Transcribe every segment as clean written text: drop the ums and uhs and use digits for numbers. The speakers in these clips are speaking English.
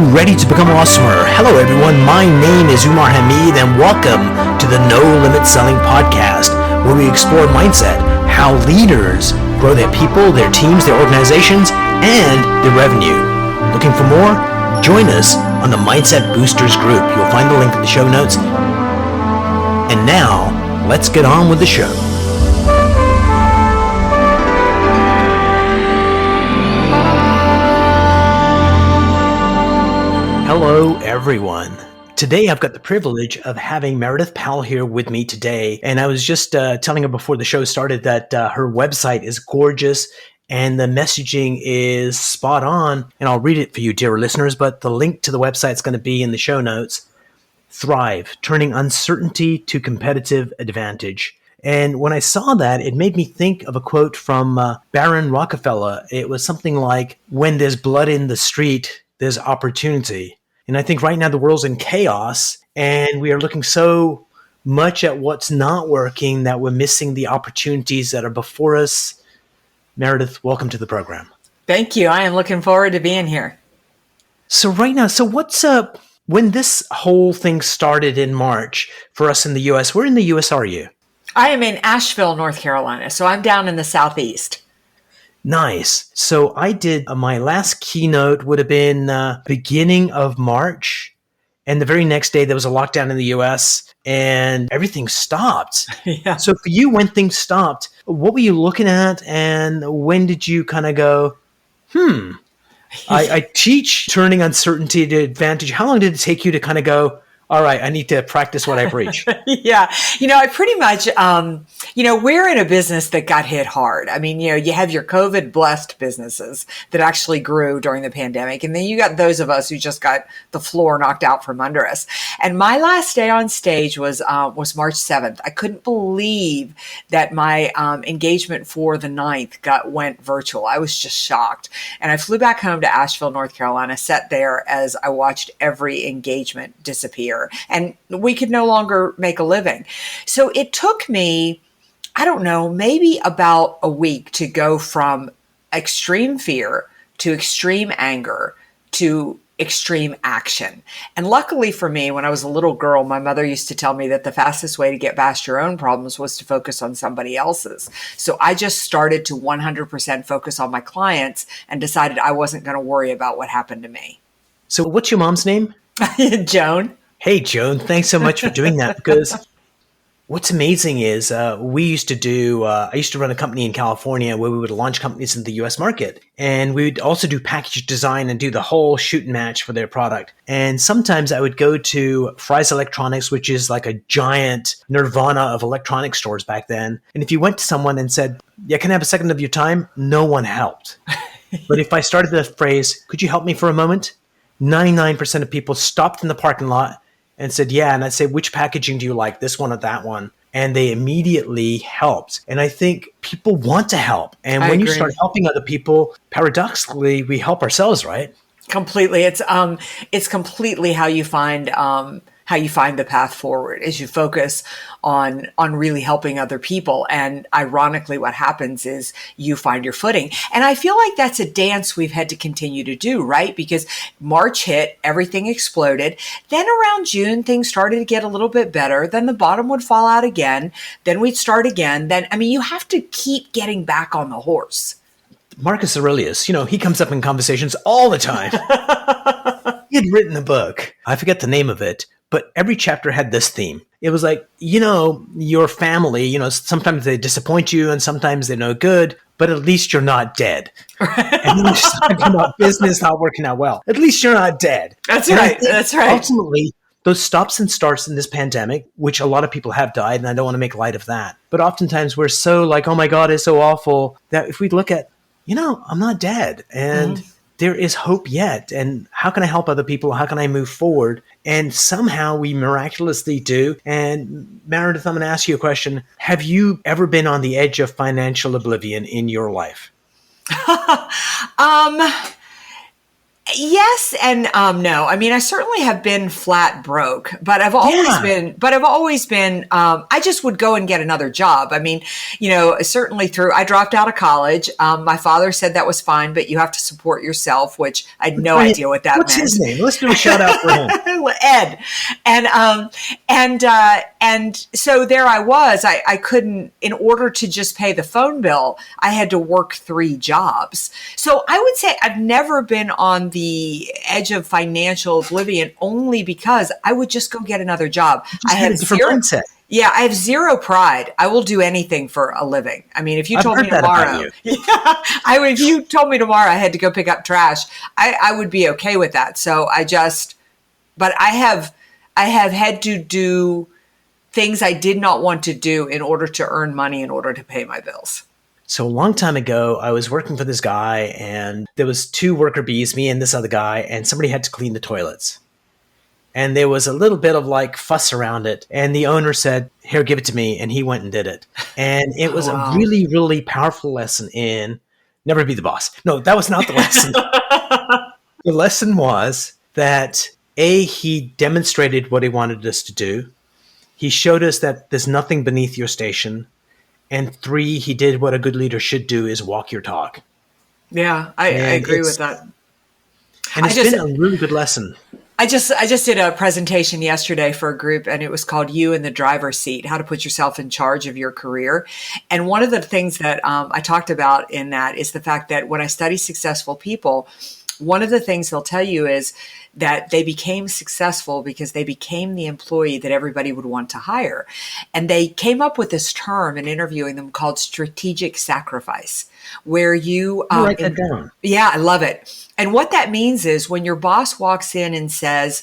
ready to become awesomer? Hello everyone, my name is Umar Hamid and welcome to the No Limit Selling Podcast, where we explore mindset, how leaders grow their people, their teams, their organizations, and their revenue. Looking for more? Join us on the Mindset Boosters group. You'll find the link in the show notes. And now, let's get on with the show. Hello, everyone. Today, I've got the privilege of having Meridith Powell here with me today. And I was just telling her before the show started that her website is gorgeous and the messaging is spot on. And I'll read it for you, dear listeners, but the link to the website is going to be in the show notes. Thrive, turning uncertainty to competitive advantage. And when I saw that, it made me think of a quote from Baron Rockefeller. It was something like, when there's blood in the street, there's opportunity. And I think right now the world's in chaos and we are looking so much at what's not working that we're missing the opportunities that are before us. Meridith, welcome to the program. Thank you. I am looking forward to being here. So right now, what's up? When this whole thing started in March for us in the U.S., where in the U.S. are you? I am in Asheville, North Carolina. So I'm down in the Southeast. Nice. So I did my last keynote would have been beginning of March. And the very next day there was a lockdown in the US and everything stopped. Yeah. So for you, when things stopped, what were you looking at? And when did you kind of go, I teach turning uncertainty to advantage. How long did it take you to kind of go, all right, I need to practice what I preach? Yeah. I pretty much, we're in a business that got hit hard. I mean, you have your COVID blessed businesses that actually grew during the pandemic. And then you got those of us who just got the floor knocked out from under us. And my last day on stage was March 7th. I couldn't believe that my engagement for the 9th went virtual. I was just shocked. And I flew back home to Asheville, North Carolina, sat there as I watched every engagement disappear. And we could no longer make a living. So it took me, I don't know, maybe about a week to go from extreme fear to extreme anger to extreme action. And luckily for me, when I was a little girl, my mother used to tell me that the fastest way to get past your own problems was to focus on somebody else's. So I just started to 100% focus on my clients and decided I wasn't going to worry about what happened to me. So what's your mom's name? Joan. Hey, Joan, thanks so much for doing that, because what's amazing is I used to run a company in California where we would launch companies in the US market. And we would also do package design and do the whole shoot and match for their product. And sometimes I would go to Fry's Electronics, which is like a giant nirvana of electronic stores back then. And if you went to someone and said, yeah, can I have a second of your time? No one helped. But if I started the phrase, could you help me for a moment? 99% of people stopped in the parking lot and said, yeah. And I'd say, which packaging do you like, this one or that one? And they immediately helped. And I think people want to help. And when you start helping other people, paradoxically, we help ourselves, right? Completely. It's completely how you find the path forward, as you focus on really helping other people. And ironically, what happens is you find your footing. And I feel like that's a dance we've had to continue to do, right? Because March hit, everything exploded. Then around June, things started to get a little bit better. Then the bottom would fall out again. Then we'd start again. You have to keep getting back on the horse. Marcus Aurelius, he comes up in conversations all the time. He had written a book. I forget the name of it, but every chapter had this theme. It was like, your family, sometimes they disappoint you and sometimes they're no good, but at least you're not dead. And you're talking about business not working out well. At least you're not dead. That's right. That's right. Ultimately, those stops and starts in this pandemic, which a lot of people have died, and I don't want to make light of that. But oftentimes we're so like, oh my God, it's so awful, that if we look at, I'm not dead. And there is hope yet. And how can I help other people? How can I move forward? And somehow we miraculously do. And Meridith, I'm going to ask you a question. Have you ever been on the edge of financial oblivion in your life? Yes and no. I mean, I certainly have been flat broke, but Yeah. I've always been. I just would go and get another job. I mean, certainly I dropped out of college. My father said that was fine, but you have to support yourself, which I had no idea what that What's his meant. name? Let's do a shout out for him. Ed, and so there I was. I couldn't, in order to just pay the phone bill, I had to work 3 jobs. So I would say I've never been on the edge of financial oblivion, only because I would just go get another job. You just had a different mindset. Yeah, I have zero pride. I will do anything for a living. I mean, if you I've told heard me that about tomorrow, you. if you told me tomorrow I had to go pick up trash, I would be okay with that. So but I have had to do things I did not want to do in order to earn money, in order to pay my bills. So a long time ago, I was working for this guy, and there was 2 worker bees, me and this other guy, and somebody had to clean the toilets. And there was a little bit of like fuss around it. And the owner said, "Here, give it to me." And he went and did it. And it was a Wow. really, really powerful lesson in never be the boss. No, that was not the lesson. The lesson was that he demonstrated what he wanted us to do. He showed us that there's nothing beneath your station. And 3, he did what a good leader should do, is walk your talk. Yeah, I agree with that. And it's been a really good lesson. I just did a presentation yesterday for a group, and it was called "You in the Driver's Seat: How to Put Yourself in Charge of Your Career." And one of the things that I talked about in that is the fact that when I study successful people, one of the things they'll tell you is that they became successful because they became the employee that everybody would want to hire. And they came up with this term in interviewing them called strategic sacrifice, where you write that down. Yeah, I love it. And what that means is when your boss walks in and says,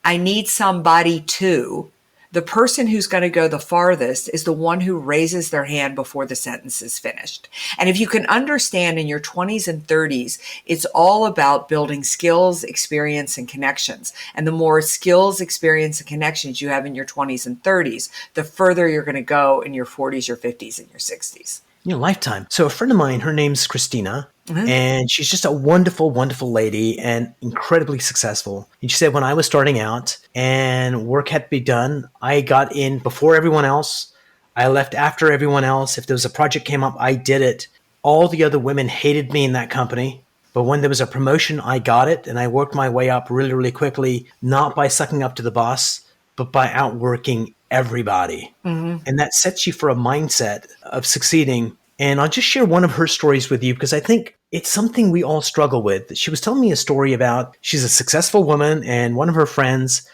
"I need somebody to," the person who's going to go the farthest is the one who raises their hand before the sentence is finished. And if you can understand in your 20s and 30s, it's all about building skills, experience, and connections. And the more skills, experience, and connections you have in your 20s and 30s, the further you're going to go in your 40s, your 50s, and your 60s. Lifetime. So a friend of mine, her name's Christina, and she's just a wonderful, wonderful lady and incredibly successful. And she said, when I was starting out and work had to be done, I got in before everyone else. I left after everyone else. If there was a project came up, I did it. All the other women hated me in that company. But when there was a promotion, I got it. And I worked my way up really, really quickly, not by sucking up to the boss, but by outworking everybody. And that sets you for a mindset of succeeding. And I'll just share one of her stories with you because I think it's something we all struggle with. She was telling me a story about she's a successful woman, and one of her friends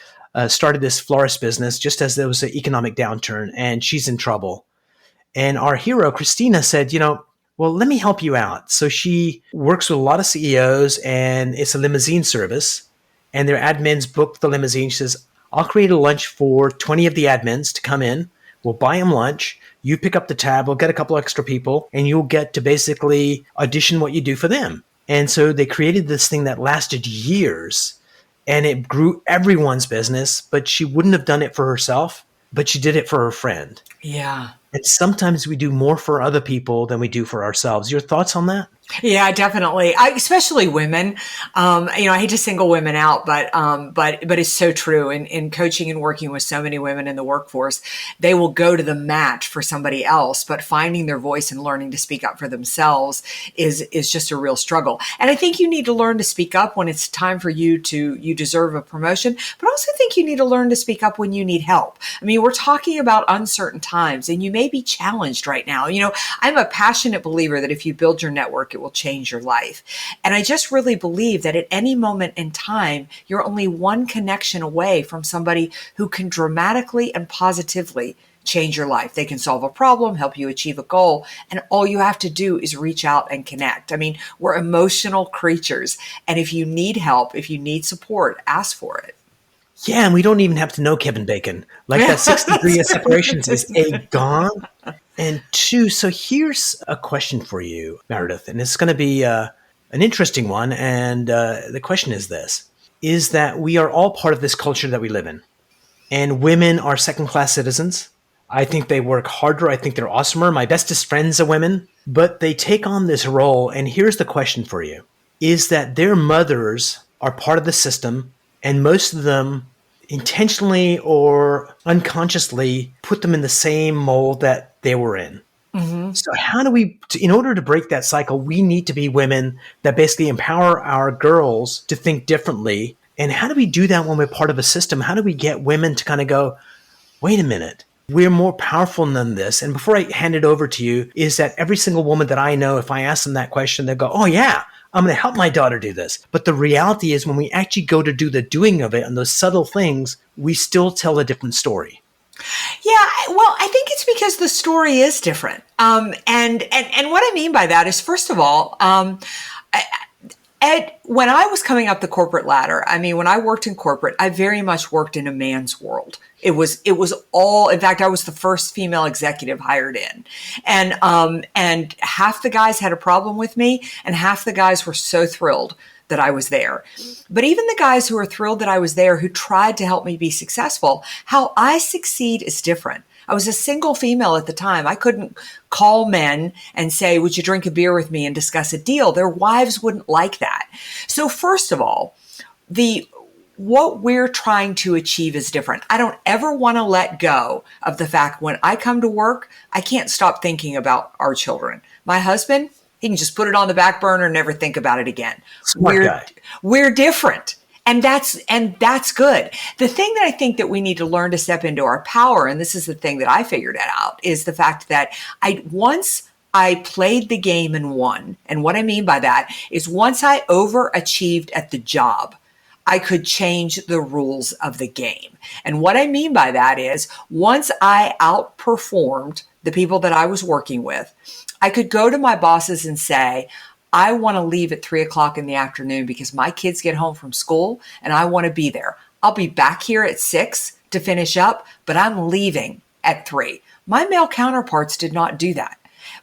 started this florist business just as there was an economic downturn, and she's in trouble. And our hero, Christina, said, well, let me help you out. So she works with a lot of CEOs, and it's a limousine service. And their admins book the limousine. She says, I'll create a lunch for 20 of the admins to come in. We'll buy them lunch. You pick up the tab. We'll get a couple extra people, and you'll get to basically audition what you do for them. And so they created this thing that lasted years, and it grew everyone's business. But she wouldn't have done it for herself, but she did it for her friend. Yeah. And sometimes we do more for other people than we do for ourselves. Your thoughts on that? Yeah, definitely. Especially women. I hate to single women out, but it's so true. In coaching and working with so many women in the workforce, they will go to the mat for somebody else, but finding their voice and learning to speak up for themselves is just a real struggle. And I think you need to learn to speak up when it's time for you deserve a promotion, but also think you need to learn to speak up when you need help. I mean, we're talking about uncertain times, and you may be challenged right now. I'm a passionate believer that if you build your network, it will change your life. And I just really believe that at any moment in time, you're only one connection away from somebody who can dramatically and positively change your life. They can solve a problem, help you achieve a goal, and all you have to do is reach out and connect. I mean, we're emotional creatures. And if you need help, if you need support, ask for it. Yeah, and we don't even have to know Kevin Bacon. Like that 6 degree of separations is A, gone, and 2, so here's a question for you, Meridith, and it's going to be an interesting one, and the question is this, is that we are all part of this culture that we live in, and women are second-class citizens. I think they work harder. I think they're awesomer. My bestest friends are women, but they take on this role, and here's the question for you. is that their mothers are part of the system, and most of them intentionally or unconsciously put them in the same mold that they were in. So how do we, in order to break that cycle, we need to be women that basically empower our girls to think differently. And how do we do that when we're part of a system? How do we get women to kind of go, wait a minute, we're more powerful than this? And before I hand it over to you, is that every single woman that I know, if I ask them that question, they'll go, oh yeah, I'm going to help my daughter do this. But the reality is when we actually go to do the doing of it and those subtle things, we still tell a different story. Yeah, well, I think it's because the story is different. And what I mean by that is, first of all, Ed, when I was coming up the corporate ladder, I mean, when I worked in corporate, I very much worked in a man's world. It was all, in fact, I was the first female executive hired in. And half the guys had a problem with me, and half the guys were so thrilled that I was there. But even the guys who were thrilled that I was there, who tried to help me be successful, how I succeed is different. I was a single female at the time. I couldn't call men and say, would you drink a beer with me and discuss a deal? Their wives wouldn't like that. So first of all, what we're trying to achieve is different. I don't ever want to let go of the fact when I come to work, I can't stop thinking about our children. My husband, he can just put it on the back burner and never think about it again. We're different. And that's good. The thing that I think that we need to learn to step into our power, and this is the thing that I figured out, is the fact that once I played the game and won. And what I mean by that is once I overachieved at the job, I could change the rules of the game. And what I mean by that is once I outperformed the people that I was working with, I could go to my bosses and say, I want to leave at 3:00 in the afternoon because my kids get home from school and I want to be there. I'll be back here at 6 to finish up, but I'm leaving at 3. My male counterparts did not do that.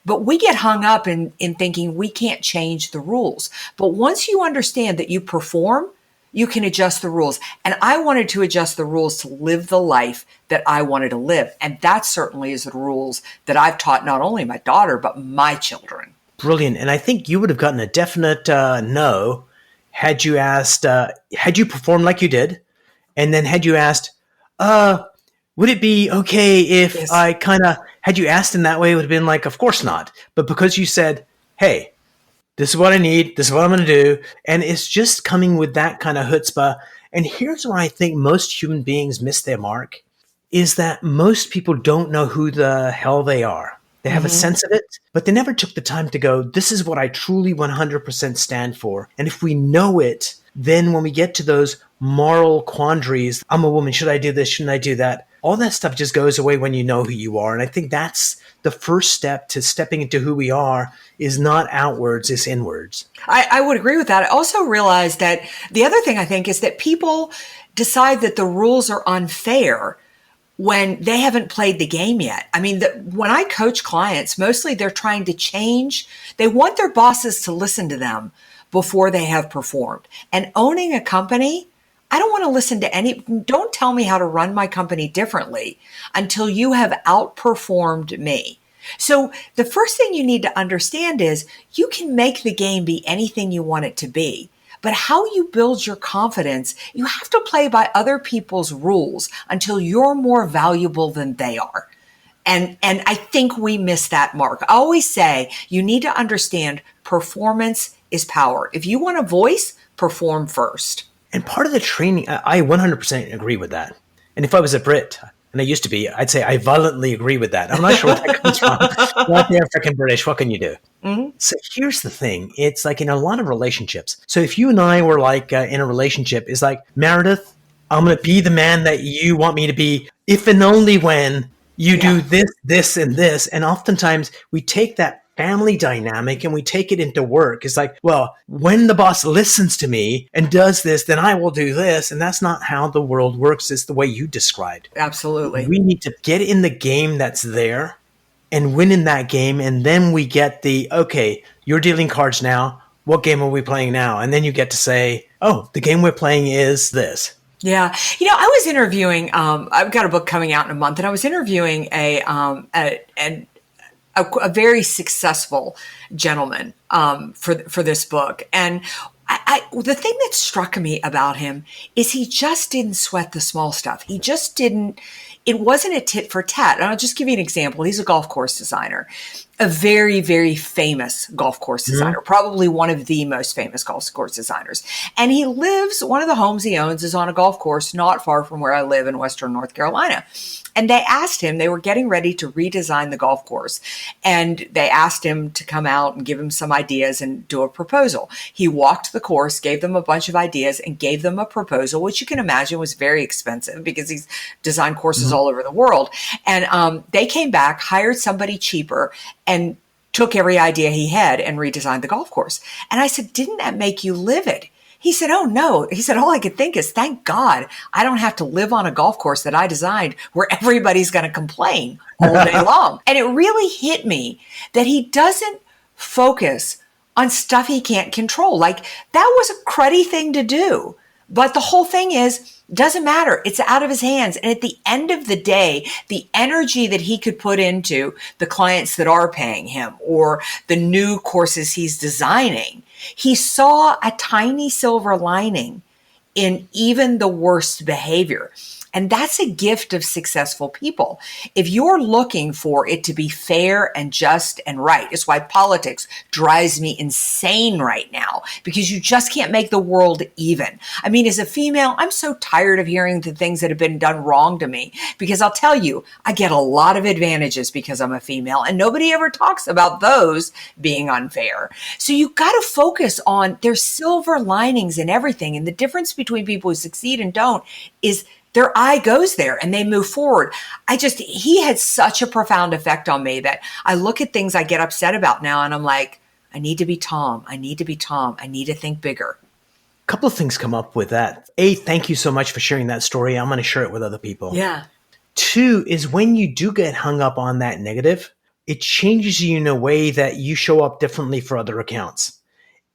But we get hung up in thinking we can't change the rules. But once you understand that you perform, you can adjust the rules. And I wanted to adjust the rules to live the life that I wanted to live. And that certainly is the rules that I've taught not only my daughter, but my children. Brilliant. And I think you would have gotten a definite no had you asked, had you performed like you did, and then had you asked, would it be okay if Yes. I kind of, had you asked in that way, it would have been like, of course not. But because you said, hey, this is what I need, this is what I'm going to do, and it's just coming with that kind of chutzpah. And here's where I think most human beings miss their mark, is that most people don't know who the hell they are. They have a sense of it, but they never took the time to go, this is what I truly 100% stand for. And if we know it, then when we get to those moral quandaries, I'm a woman, should I do this, shouldn't I do that? All that stuff just goes away when you know who you are. And I think that's the first step to stepping into who we are, is not outwards, it's inwards. I would agree with that. I also realize that the other thing I think is that people decide that the rules are unfair when they haven't played the game yet. I mean, when I coach clients, mostly they're trying to change. They want their bosses to listen to them before they have performed. And owning a company, I don't want to listen to don't tell me how to run my company differently until you have outperformed me. So the first thing you need to understand is you can make the game be anything you want it to be. But how you build your confidence, you have to play by other people's rules until you're more valuable than they are. And I think we miss that mark. I always say you need to understand performance is power. If you want a voice, perform first. And part of the training, I 100% agree with that. And if I was a Brit, and I used to be, I'd say I violently agree with that. I'm not sure where that comes from. Not the African British. What can you do? Mm-hmm. So here's the thing. It's like in a lot of relationships. So if you and I were like in a relationship, it's like, Meridith, I'm going to be the man that you want me to be if and only when you do this, this, and this. And oftentimes we take that family dynamic and we take it into work. It's like, well, when the boss listens to me and does this, then I will do this. And that's not how the world works. It's the way you described. Absolutely. We need to get in the game that's there and win in that game. And then we get okay, you're dealing cards now. What game are we playing now? And then you get to say, oh, the game we're playing is this. Yeah. I was interviewing, I've got a book coming out in a month, and I was interviewing a very successful gentleman for this book. And the thing that struck me about him is he just didn't sweat the small stuff. He just didn't. It wasn't a tit for tat. And I'll just give you an example. He's a golf course designer, a very, very famous golf course designer, probably one of the most famous golf course designers. And he lives, one of the homes he owns is on a golf course not far from where I live in Western North Carolina. And they asked him, they were getting ready to redesign the golf course. And they asked him to come out and give him some ideas and do a proposal. He walked the course, gave them a bunch of ideas and gave them a proposal, which you can imagine was very expensive because he's designed courses all over the world. And they came back, hired somebody cheaper and took every idea he had and redesigned the golf course. And I said, didn't that make you livid? He said, oh, no. He said, all I could think is, thank God I don't have to live on a golf course that I designed where everybody's going to complain all day long. And it really hit me that he doesn't focus on stuff he can't control. Like, that was a cruddy thing to do. But the whole thing is, doesn't matter. It's out of his hands. And at the end of the day, the energy that he could put into the clients that are paying him or the new courses he's designing, he saw a tiny silver lining in even the worst behavior. And that's a gift of successful people. If you're looking for it to be fair and just and right, it's why politics drives me insane right now, because you just can't make the world even. I mean, as a female, I'm so tired of hearing the things that have been done wrong to me, because I'll tell you, I get a lot of advantages because I'm a female, and nobody ever talks about those being unfair. So you got to focus on there's silver linings in everything. And the difference between people who succeed and don't is their eye goes there and they move forward. He had such a profound effect on me that I look at things I get upset about now and I'm like, I need to be Tom. I need to be Tom. I need to think bigger. A couple of things come up with that. A, thank you so much for sharing that story. I'm going to share it with other people. Yeah. Two is when you do get hung up on that negative, it changes you in a way that you show up differently for other accounts.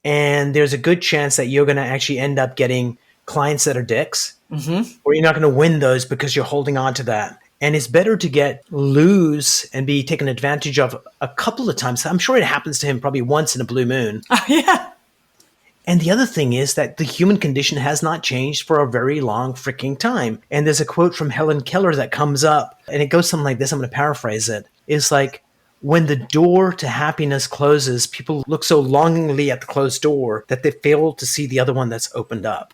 And there's a good chance that you're going to actually end up getting clients that are dicks, or you're not going to win those because you're holding on to that. And it's better to lose and be taken advantage of a couple of times. I'm sure it happens to him probably once in a blue moon. Yeah. And the other thing is that the human condition has not changed for a very long freaking time. And there's a quote from Helen Keller that comes up, and it goes something like this. I'm going to paraphrase it. It's like, when the door to happiness closes, people look so longingly at the closed door that they fail to see the other one that's opened up.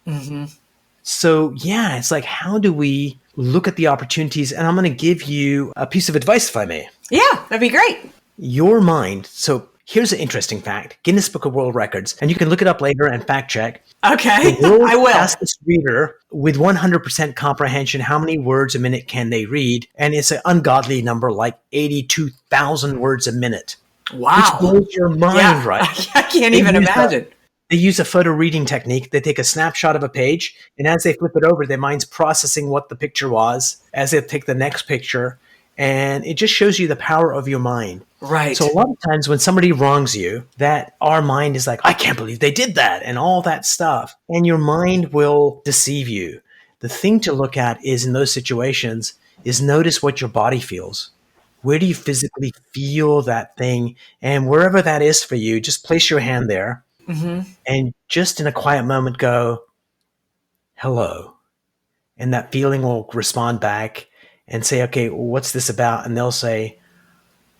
So, yeah, it's like, how do we look at the opportunities? And I'm going to give you a piece of advice, if I may. Yeah, that'd be great. Your mind. So here's an interesting fact. Guinness Book of World Records. And you can look it up later and fact check. Okay, The world's I will. fastest reader with 100% comprehension. How many words a minute can they read? And it's an ungodly number, like 82,000 words a minute. Wow. Which blows your mind, right? I can't even imagine. They use a photo reading technique. They take a snapshot of a page, and as they flip it over, their mind's processing what the picture was as they take the next picture. And it just shows you the power of your mind. Right. So a lot of times when somebody wrongs you, that our mind is like, I can't believe they did that, and all that stuff. And your mind will deceive you. The thing to look at is in those situations is notice what your body feels. Where do you physically feel that thing? And wherever that is for you, just place your hand there and just in a quiet moment go, hello. And that feeling will respond back and say, okay, what's this about? And they'll say,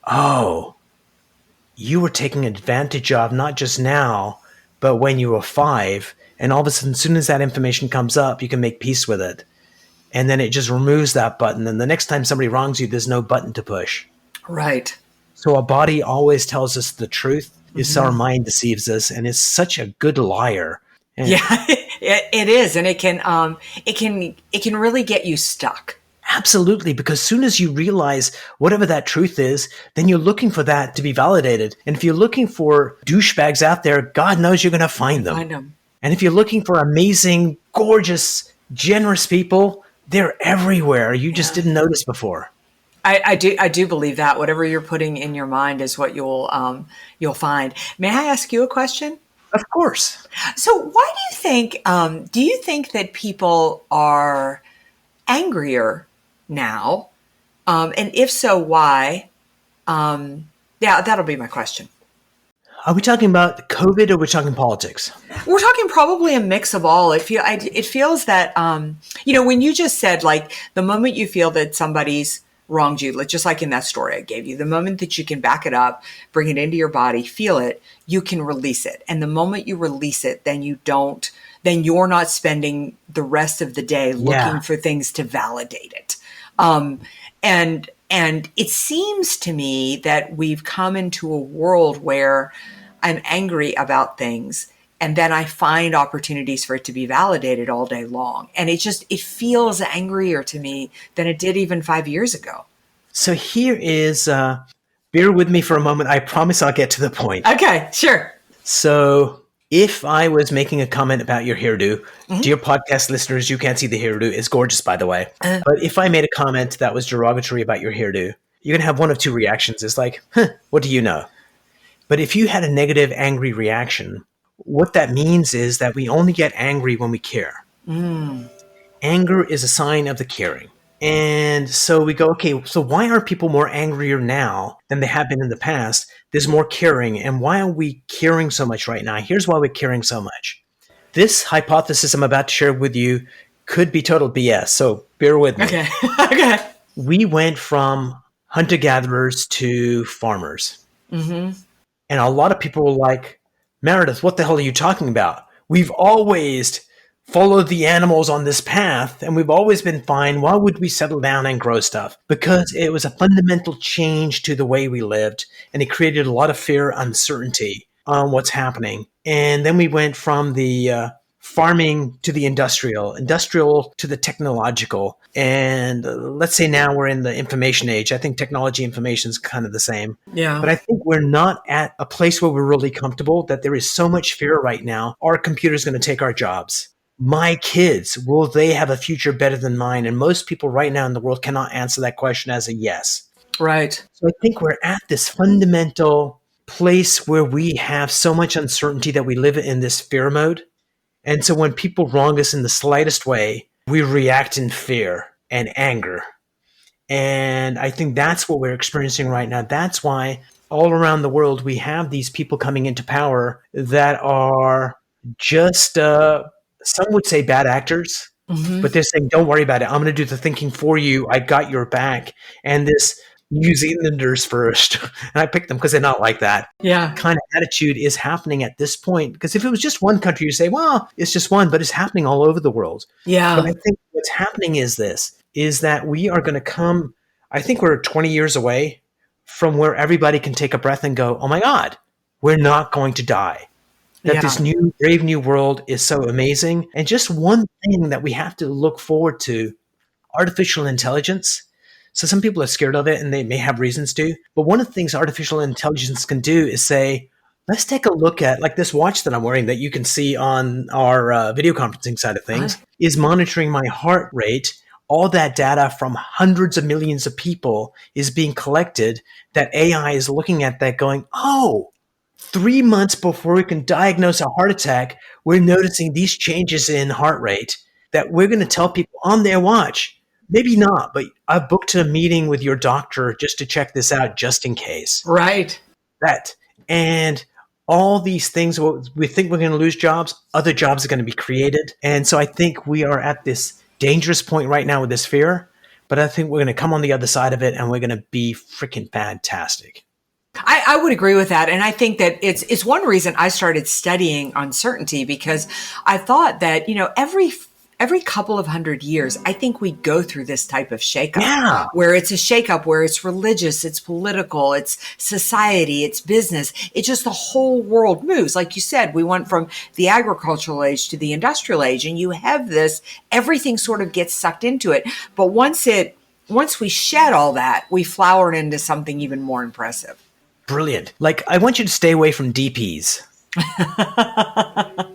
oh, you were taken advantage of, not just now, but when you were 5. And all of a sudden, as soon as that information comes up, you can make peace with it. And then it just removes that button. And the next time somebody wrongs you, there's no button to push. Right. So our body always tells us the truth. It's our mind deceives us. And it's such a good liar. And Yeah, it is. And it can really get you stuck. absolutely, because as soon as you realize whatever that truth is, then you're looking for that to be validated. And if you're looking for douchebags out there, God knows you're going to find them. I know. And if you're looking for amazing, gorgeous, generous people, they're everywhere. You just didn't notice before. I do believe that whatever you're putting in your mind is what you'll find. May I ask you a question? Of course. So why do you think that people are angrier now? And if so, why? Yeah, that'll be my question. Are we talking about COVID or are we talking politics? We're talking probably a mix of all. It feels that, when you just said, like, the moment you feel that somebody's wronged you, like, just like in that story I gave you, the moment that you can back it up, bring it into your body, feel it, you can release it. And the moment you release it, then you're not spending the rest of the day looking for things to validate it. And it seems to me that we've come into a world where I'm angry about things, and then I find opportunities for it to be validated all day long. And it feels angrier to me than it did even 5 years ago. So here is, bear with me for a moment. I promise I'll get to the point. Okay, sure. So if I was making a comment about your hairdo, dear podcast listeners, you can't see the hairdo. It's gorgeous, by the way. But if I made a comment that was derogatory about your hairdo, you're going to have one of two reactions. It's like, what do you know? But if you had a negative, angry reaction, what that means is that we only get angry when we care. Anger is a sign of the caring. And so we go, okay, so why are people more angrier now than they have been in the past? There's more caring. And why are we caring so much right now? Here's why we're caring so much. This hypothesis I'm about to share with you could be total BS. So bear with me. Okay. Okay. We went from hunter-gatherers to farmers. And a lot of people were like, Meridith, what the hell are you talking about? We've always followed the animals on this path, and we've always been fine. Why would we settle down and grow stuff? Because it was a fundamental change to the way we lived, and it created a lot of fear, uncertainty on what's happening. And then we went from the farming to the industrial to the technological. And let's say now we're in the information age. I think technology information is kind of the same. Yeah. But I think we're not at a place where we're really comfortable, that there is so much fear right now. Our computer's going to take our jobs. My kids, will they have a future better than mine? And most people right now in the world cannot answer that question as a yes. Right. So I think we're at this fundamental place where we have so much uncertainty that we live in this fear mode. And so when people wrong us in the slightest way, we react in fear and anger. And I think that's what we're experiencing right now. That's why all around the world, we have these people coming into power that are just, some would say bad actors, but they're saying, don't worry about it. I'm going to do the thinking for you. I got your back. And this New Zealanders first, and I picked them because they're not like that. Yeah. Kind of attitude is happening at this point. Because if it was just one country, you say, well, it's just one, but it's happening all over the world. Yeah. But I think what's happening is that we are going to come, I think we're 20 years away from where everybody can take a breath and go, oh my God, we're not going to die. That this new, brave new world is so amazing. And just one thing that we have to look forward to, artificial intelligence. So some people are scared of it and they may have reasons to. But one of the things artificial intelligence can do is say, let's take a look at, like this watch that I'm wearing that you can see on our video conferencing side of things, is monitoring my heart rate. All that data from hundreds of millions of people is being collected, that AI is looking at that going, 3 months before we can diagnose a heart attack, we're noticing these changes in heart rate that we're going to tell people on their watch. Maybe not, but I booked a meeting with your doctor just to check this out, just in case. Right. And all these things, we think we're going to lose jobs, other jobs are going to be created. And so I think we are at this dangerous point right now with this fear, but I think we're going to come on the other side of it and we're going to be freaking fantastic. I would agree with that. And I think that it's one reason I started studying uncertainty, because I thought that, every couple of 100 years, I think we go through this type of shakeup, where it's a shakeup, where it's religious, it's political, it's society, it's business. It's just the whole world moves. Like you said, we went from the agricultural age to the industrial age, and you have this, everything sort of gets sucked into it. But once we shed all that, we flower into something even more impressive. Brilliant. Like, I want you to stay away from DPs.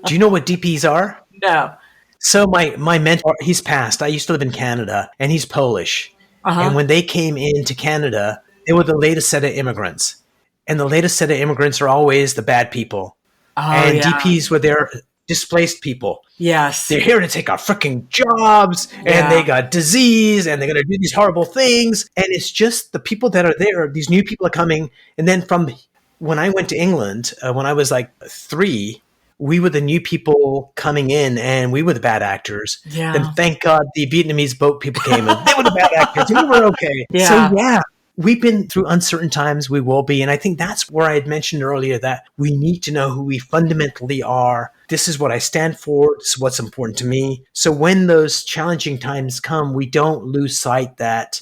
Do you know what DPs are? No. So my mentor, he's passed. I used to live in Canada, and he's Polish. And when they came into Canada, they were the latest set of immigrants. And the latest set of immigrants are always the bad people. DPs were there displaced people. Yes. They're here to take our freaking jobs, and they got disease, and they're going to do these horrible things. And it's just the people that are there. These new people are coming. And then from when I went to England, when I was like 3, we were the new people coming in, and we were the bad actors. Yeah. Then thank God the Vietnamese boat people came in. They were the bad actors, and we were okay. Yeah. So yeah, we've been through uncertain times. We will be. And I think that's where I had mentioned earlier that we need to know who we fundamentally are. This is what I stand for. This is what's important to me. So when those challenging times come, we don't lose sight that,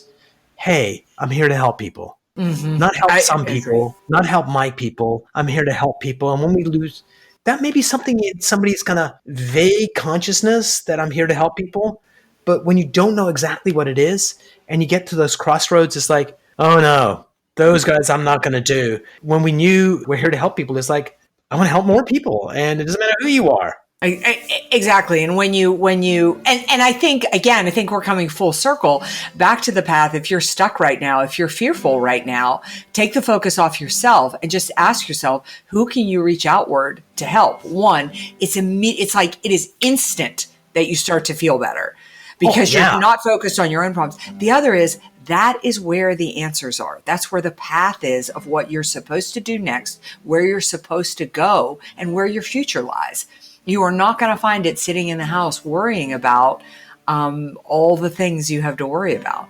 hey, I'm here to help people. Mm-hmm. Not help some people, not help my people. I'm here to help people. And when we lose, that may be something in somebody's kind of vague consciousness that I'm here to help people. But when you don't know exactly what it is and you get to those crossroads, it's like, oh no, those guys I'm not going to do. When we knew we're here to help people, it's like, I want to help more people. And it doesn't matter who you are. Exactly. And when you, and I think, again, I think we're coming full circle back to the path. If you're stuck right now, if you're fearful right now, take the focus off yourself and just ask yourself, who can you reach outward to help? One, it's like, it is instant that you start to feel better because you're not focused on your own problems. The other is, that is where the answers are. That's where the path is of what you're supposed to do next, where you're supposed to go, and where your future lies. You are not going to find it sitting in the house worrying about all the things you have to worry about.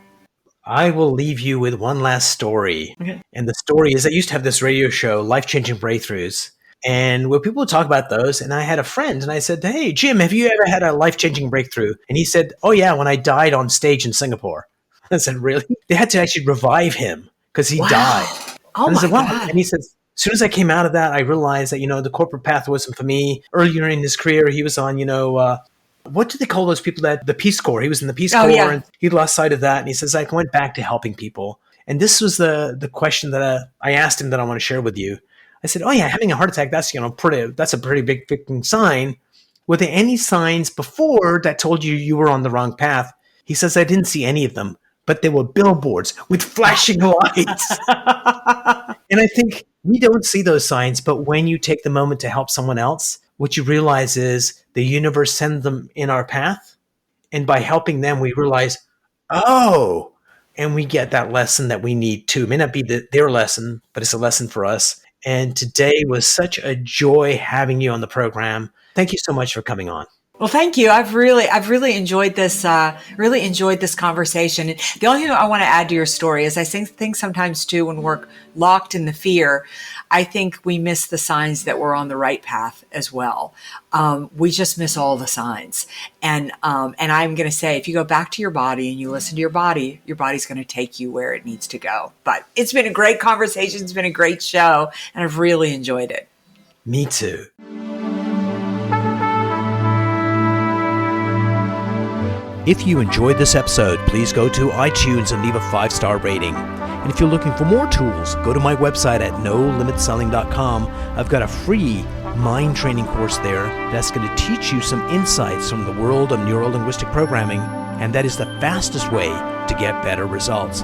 I will leave you with one last story. Okay. And the story is I used to have this radio show, Life-Changing Breakthroughs. And where people would talk about those, and I had a friend, and I said, hey, Jim, have you ever had a life-changing breakthrough? And he said, oh, yeah, when I died on stage in Singapore. I said, really? They had to actually revive him because he died. Oh, and I said, my wow. God. And he said, as soon as I came out of that, I realized that, the corporate path wasn't for me. Earlier in his career, he was on, what do they call those people that the Peace Corps? He was in the Peace Corps, and he lost sight of that. And he says, I went back to helping people. And this was the question that I asked him that I want to share with you. I said, oh, yeah, having a heart attack, that's a pretty big freaking sign. Were there any signs before that told you were on the wrong path? He says, I didn't see any of them. But there were billboards with flashing lights. And I think we don't see those signs, but when you take the moment to help someone else, what you realize is the universe sends them in our path. And by helping them, we realize, oh, and we get that lesson that we need too. It may not be their lesson, but it's a lesson for us. And today was such a joy having you on the program. Thank you so much for coming on. Well, thank you. I've really enjoyed this, conversation. The only thing I want to add to your story is I think sometimes too, when we're locked in the fear, I think we miss the signs that we're on the right path as well. We just miss all the signs. And I'm going to say, if you go back to your body and you listen to your body's going to take you where it needs to go. But it's been a great conversation. It's been a great show, and I've really enjoyed it. Me too. If you enjoyed this episode, please go to iTunes and leave a 5-star rating. And if you're looking for more tools, go to my website at nolimitselling.com. I've got a free mind training course there that's going to teach you some insights from the world of neuro-linguistic programming, and that is the fastest way to get better results.